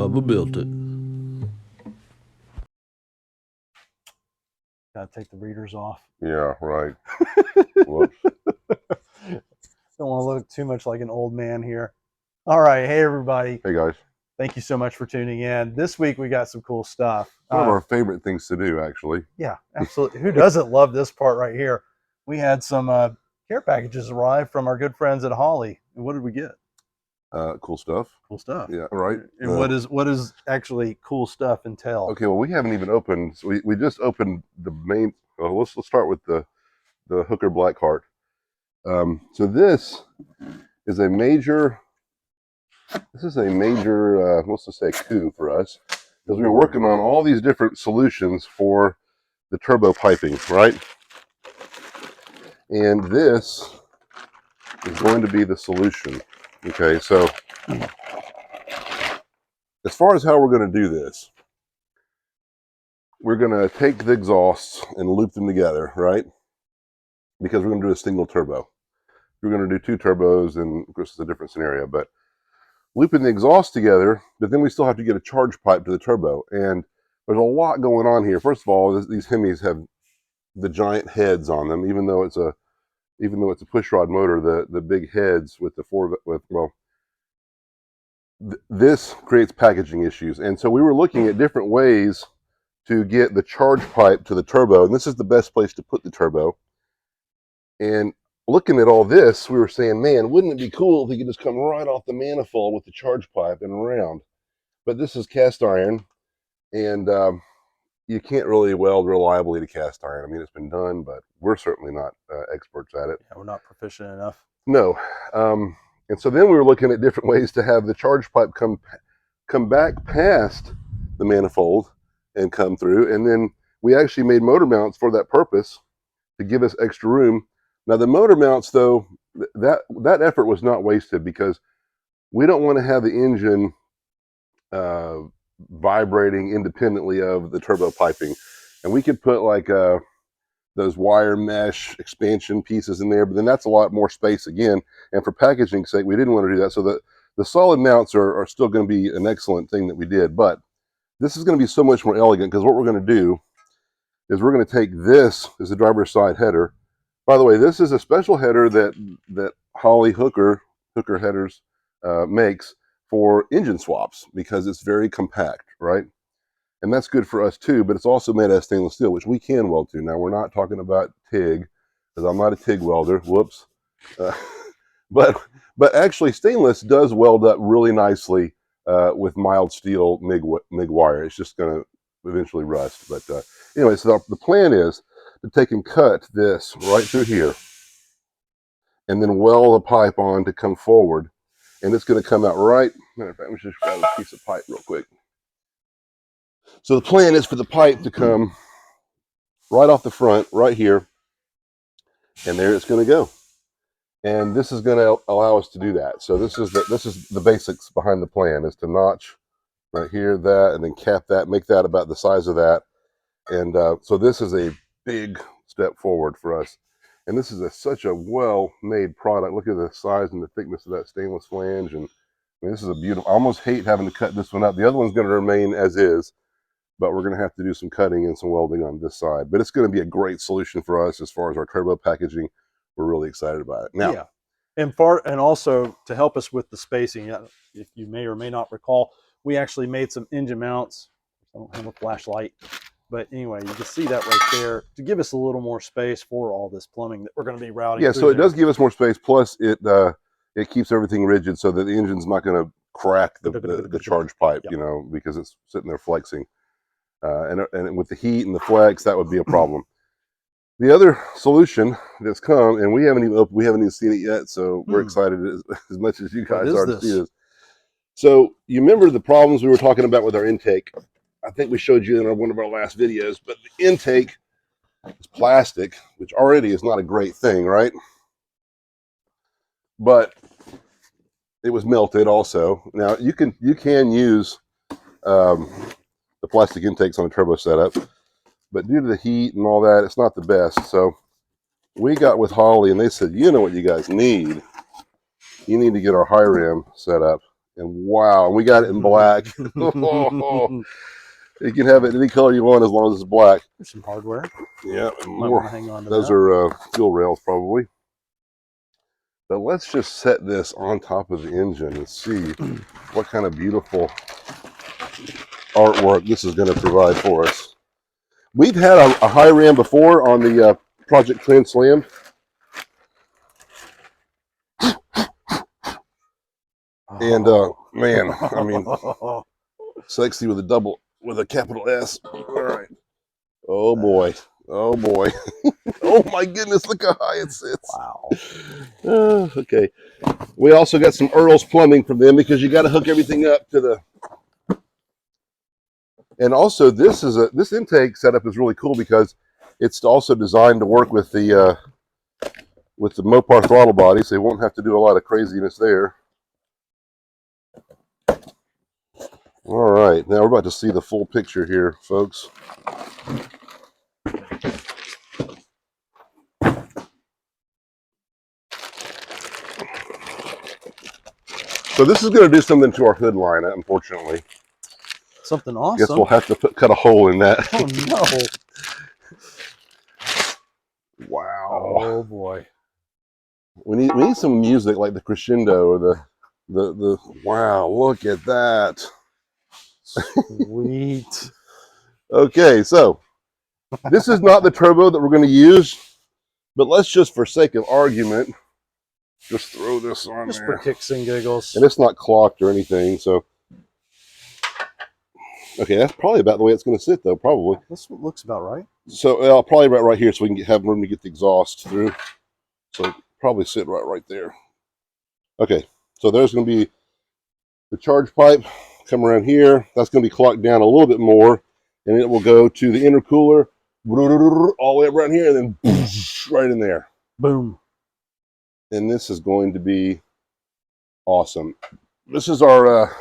Bubba built it. Gotta take the readers off. Yeah, right. Whoops. Don't want to look too much like an old man here. All right. Hey, everybody. Hey, guys. Thank you so much for tuning in. This week, we got some cool stuff. One of our favorite things to do, actually. Yeah, absolutely. Who doesn't love this part right here? We had some care packages arrive from our good friends at Holley. And what did we get? Cool stuff. Cool stuff. Yeah, right. And what is actually cool stuff entail? Okay, well, we haven't even opened. So we just opened the main. Well, let's start with the Hooker Black Heart. So this is a major. Let's just say coup for us, because we were working on all these different solutions for the turbo piping, right? And this is going to be the solution. Okay, so as far as how we're going to do this, we're going to take the exhausts and loop them together, right? Because we're going to do a single turbo. If we're going to do two turbos, and of course it's a different scenario, but looping the exhaust together, but then we still have to get a charge pipe to the turbo. And there's a lot going on here. First of all, these Hemis have the giant heads on them, even though it's a push rod motor, the big heads with this creates packaging issues. And so we were looking at different ways to get the charge pipe to the turbo, and this is the best place to put the turbo. And looking at all this, we were saying, man, wouldn't it be cool if we could just come right off the manifold with the charge pipe and around? But this is cast iron, and you can't really weld reliably to cast iron. I mean, it's been done, but we're certainly not experts at it. Yeah, we're not proficient enough. No. And so then we were looking at different ways to have the charge pipe come back past the manifold and come through. And then we actually made motor mounts for that purpose to give us extra room. Now the motor mounts, though, that effort was not wasted, because we don't want to have the engine vibrating independently of the turbo piping. And we could put like those wire mesh expansion pieces in there, but then that's a lot more space again. And for packaging's sake, we didn't want to do that. So the solid mounts are still going to be an excellent thing that we did. But this is going to be so much more elegant, because what we're going to do is we're going to take this as the driver's side header. By the way, this is a special header that Holley Hooker headers makes for engine swaps, because it's very compact, right? And that's good for us too, but it's also made out of stainless steel, which we can weld to. Now, we're not talking about TIG, because I'm not a TIG welder. Whoops. But actually, stainless does weld up really nicely with mild steel MIG wire. It's just going to eventually rust. But anyway, so the plan is to take and cut this right through here, and then weld a pipe on to come forward. And it's going to come out right. Matter of fact, let me just grab a piece of pipe real quick. So the plan is for the pipe to come right off the front, right here, and there it's going to go. And this is going to allow us to do that. So this is the basics behind the plan, is to notch right here, that, and then cap that, make that about the size of that. And so this is a big step forward for us. And this is such a well-made product. Look at the size and the thickness of that stainless flange. And I mean, this is a beautiful, I almost hate having to cut this one up. The other one's going to remain as is, but we're going to have to do some cutting and some welding on this side. But it's going to be a great solution for us as far as our turbo packaging. We're really excited about it. Now, yeah. And also to help us with the spacing, if you may or may not recall, we actually made some engine mounts. I don't have a flashlight, but anyway, you can see that right there to give us a little more space for all this plumbing that we're going to be routing. Yeah, so it does give us more space. Plus, it keeps everything rigid so that the engine's not going to crack the charge pipe, you know, because it's sitting there flexing. And with the heat and the flex, that would be a problem. The other solution that's come, and we haven't even seen it yet, so we're excited as much as you guys are to see this. So you remember the problems we were talking about with our intake? I think we showed you in one of our last videos, but the intake is plastic, which already is not a great thing, right? But it was melted also. Now you can use the plastic intakes on a turbo setup, but due to the heat and all that, it's not the best. So we got with Holley, and they said, you know what you guys need? You need to get our high rim set up And wow, we got it in black. You can have it any color you want as long as it's black. There's some hardware. Yeah, and Might more. want to hang on to Those that. are fuel rails probably. But let's just set this on top of the engine and see what kind of beautiful artwork this is going to provide for us. We've had a high ram before on the Project Trans Slam. And man, I mean, sexy with a capital S. All right. Oh boy. Oh boy. Oh my goodness, look how high it sits. Wow. Okay. We also got some Earl's plumbing from them because you got to hook everything up to the. And also, this intake setup is really cool because it's also designed to work with the Mopar throttle body, so you won't have to do a lot of craziness there. All right, now we're about to see the full picture here, folks. So this is going to do something to our hood line, unfortunately. Something awesome. Guess we'll have to cut a hole in that. Oh no! Wow. Oh boy. We need some music like the crescendo or the wow. Look at that. Sweet. Okay, so this is not the turbo that we're going to use, but let's just, for sake of argument, just throw this on Just there. for kicks and giggles. And it's not clocked or anything, so. Okay, that's probably about the way it's going to sit, though, probably. This looks about right. So probably right here, so we can have room to get the exhaust through. So probably sit right there. Okay, so there's going to be the charge pipe. Come around here. That's going to be clocked down a little bit more, and it will go to the intercooler all the way around here, and then right in there. Boom. And this is going to be awesome. This is our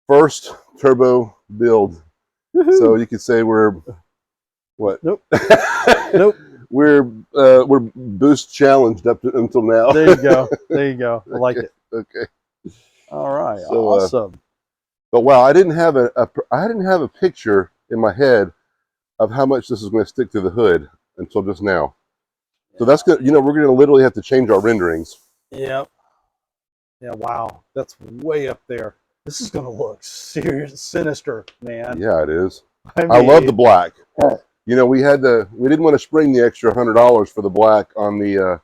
first turbo build. So you could say we're what? Nope. Nope. We're boost challenged up until now. There you go. There you go. I like it. Okay. All right. So, awesome. But wow, I didn't have a picture in my head of how much this is going to stick to the hood until just now. So that's good. You know, we're going to literally have to change our renderings. Yep. Yeah. Wow. That's way up there. This is going to look sinister, man. Yeah, it is. I I love the black. You know, we didn't want to spring the extra $100 for the black on the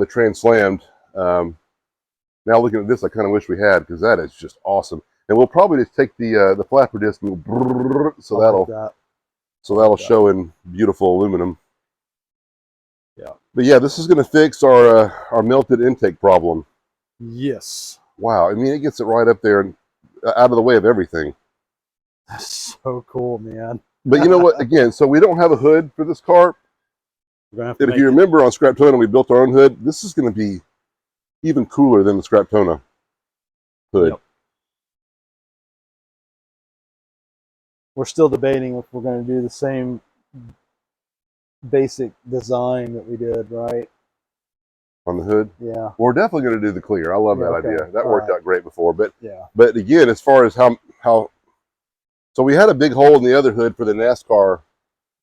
Trans Slammed. Now looking at this, I kind of wish we had, because that is just awesome. And we'll probably just take the flapper disc and so that'll show in beautiful aluminum. Yeah. But yeah, this is going to fix our melted intake problem. Yes. Wow, I mean, it gets it right up there and out of the way of everything. That's so cool, man. But you know what? Again, so we don't have a hood for this car. And if you remember on Scraptona, we built our own hood. This is going to be even cooler than the Scraptona hood. Yep. We're still debating if we're going to do the same basic design that we did, right? On the hood? Yeah. We're definitely going to do the clear. I love that idea. That worked out great before. But yeah. But again, as far as how so we had a big hole in the other hood for the NASCAR.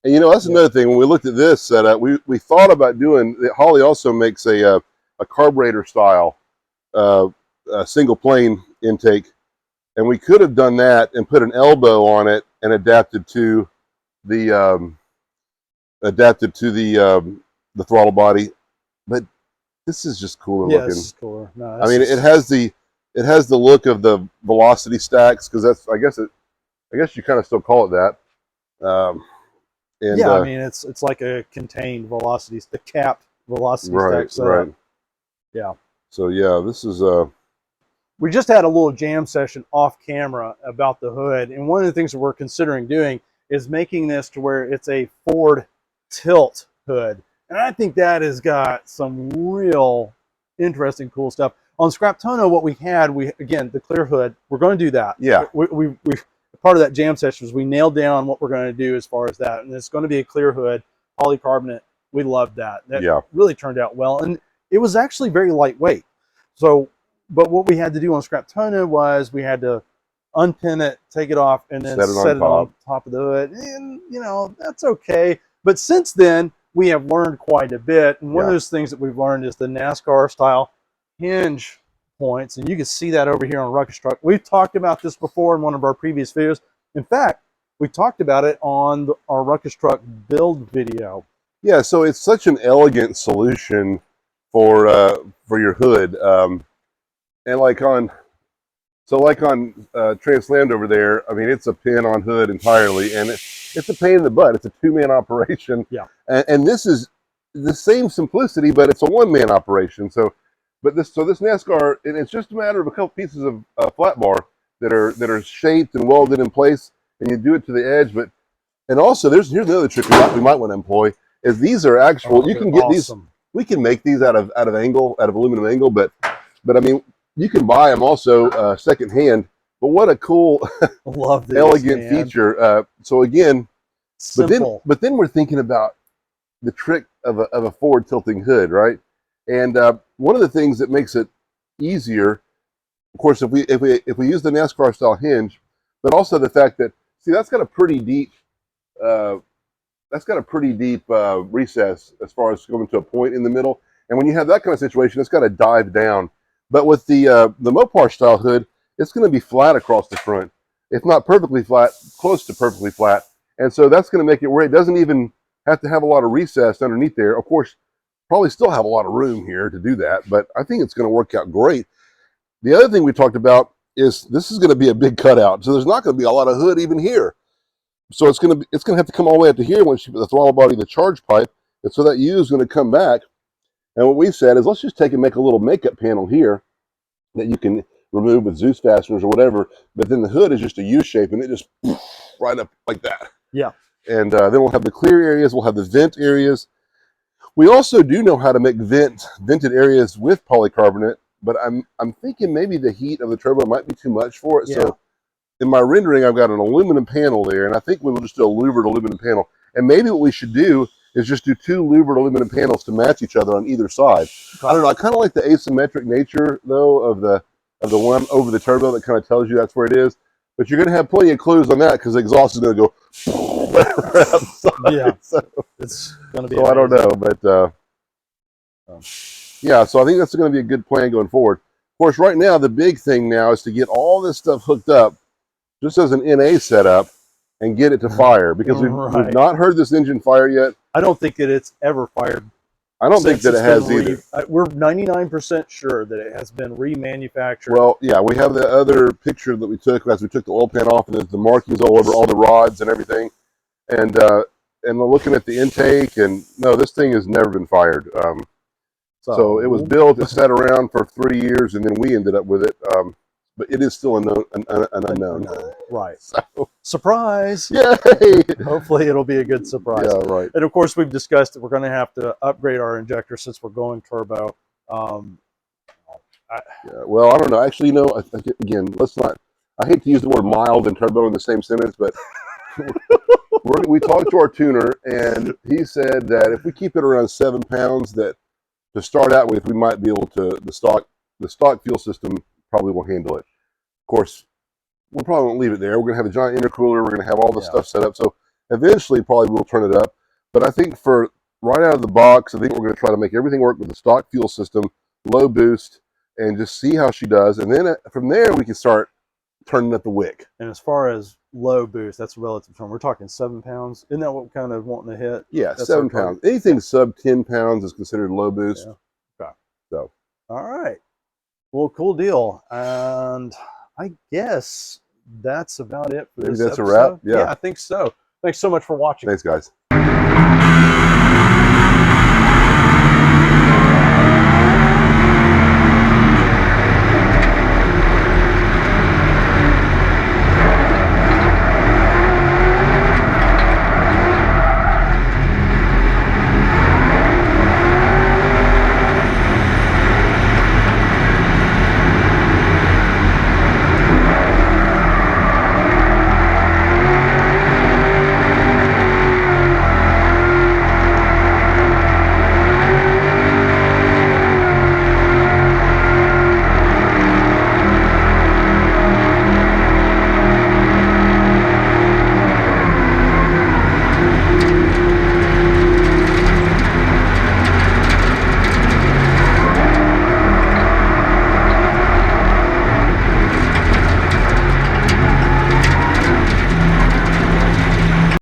And you know, that's another thing. When we looked at this setup, we thought about doing, Holley also makes a carburetor style single plane intake. And we could have done that and put an elbow on it and adapted to the throttle body. But this is just cooler looking. It's cooler. No, I mean, it has the look of the velocity stacks, because that's I guess you kind of still call it that. I mean, it's like a contained velocity, the capped velocity stack setup. Right. Yeah. So yeah, this is we just had a little jam session off camera about the hood, and one of the things that we're considering doing is making this to where it's a Ford tilt hood. And I think that has got some real interesting, cool stuff. On Scraptona, what we had, again, the clear hood, we're going to do that. Yeah. We part of that jam session was we nailed down what we're going to do as far as that. And it's going to be a clear hood, polycarbonate. We loved that. That really turned out well. And it was actually very lightweight. So but what we had to do on Scraptona was we had to unpin it, take it off, and then set it on top of the hood. And, you know, that's okay. But since then, we have learned quite a bit. And one of those things that we've learned is the NASCAR style hinge points. And you can see that over here on Ruckus Truck. We've talked about this before in one of our previous videos. In fact, we talked about it on our Ruckus Truck build video. Yeah, so it's such an elegant solution for your hood. And like on Transland over there, I mean, it's a pin on hood entirely, and it's a pain in the butt. It's a two-man operation. Yeah. And this is the same simplicity, but it's a one-man operation. So this NASCAR, and it's just a matter of a couple pieces of flat bar that are shaped and welded in place, and you do it to the edge. And also, here's another trick we might want to employ, is these are actual. You can get these. We can make these out of aluminum angle, but I mean, you can buy them also secondhand. But what a cool, elegant feature. So again, simple. But then we're thinking about the trick of a forward tilting hood, right? And one of the things that makes it easier, of course, if we use the NASCAR style hinge, but also the fact that, see, that's got a pretty deep recess as far as going to a point in the middle. And when you have that kind of situation, it's got to dive down. But with the Mopar style hood, it's going to be flat across the front. If not perfectly flat, close to perfectly flat. And so that's going to make it where it doesn't even have to have a lot of recess underneath there. Of course, probably still have a lot of room here to do that, but I think it's going to work out great. The other thing we talked about is this is going to be a big cutout. So there's not going to be a lot of hood even here. So it's going to have to come all the way up to here once you put the throttle body, the charge pipe. And so that U is going to come back. And what we said is, let's just take and make a little makeup panel here that you can remove with Zeus fasteners or whatever. But then the hood is just a U shape, and it just right up like that. Yeah. And then we'll have the clear areas. We'll have the vent areas. We also do know how to make vented areas with polycarbonate. But I'm thinking maybe the heat of the turbo might be too much for it. Yeah. So in my rendering, I've got an aluminum panel there, and I think we will just do a louvered aluminum panel. And maybe what we should do is just do two louvered aluminum panels to match each other on either side. I don't know. I kind of like the asymmetric nature, though, of the one over the turbo that kind of tells you that's where it is. But you're going to have plenty of clues on that because the exhaust is going to go right outside. Yeah, so it's going to be. So amazing. I don't know, but yeah. So I think that's going to be a good plan going forward. Of course, right now the big thing now is to get all this stuff hooked up, just as an NA setup, and get it to fire, because we've not heard this engine fire yet. I don't think that it's ever fired. I don't think that it has either. We're 99% sure that it has been remanufactured. Well, yeah, we have the other picture that we took as we took the oil pan off, and there's the markings all over all the rods and everything. And we're looking at the intake, and no, this thing has never been fired. So it was built, it sat around for 3 years, and then we ended up with it. But it is still an unknown. Right. So, surprise! Yay! Hopefully it'll be a good surprise. Yeah, right. And of course, we've discussed that we're going to have to upgrade our injector since we're going turbo. Well, I don't know. Actually, you know, again, let's not. I hate to use the word mild and turbo in the same sentence, but we talked to our tuner, and he said that if we keep it around 7 pounds, that to start out with, we might be able to. The stock fuel system probably will handle it. Of course, we probably won't leave it there. We're going to have a giant intercooler. We're going to have all the stuff set up. So eventually, probably we'll turn it up. But I think for right out of the box, I think we're going to try to make everything work with the stock fuel system, low boost, and just see how she does. And then from there, we can start turning up the wick. And as far as low boost, that's a relative term. We're talking 7 pounds. Isn't that what we're kind of wanting to hit? Yeah, that's 7 pounds. Anything sub 10 pounds is considered low boost. Yeah. Okay. So. All right. Well, cool deal. And I guess that's about it for this episode. That's a wrap? Yeah, I think so. Thanks so much for watching. Thanks, guys.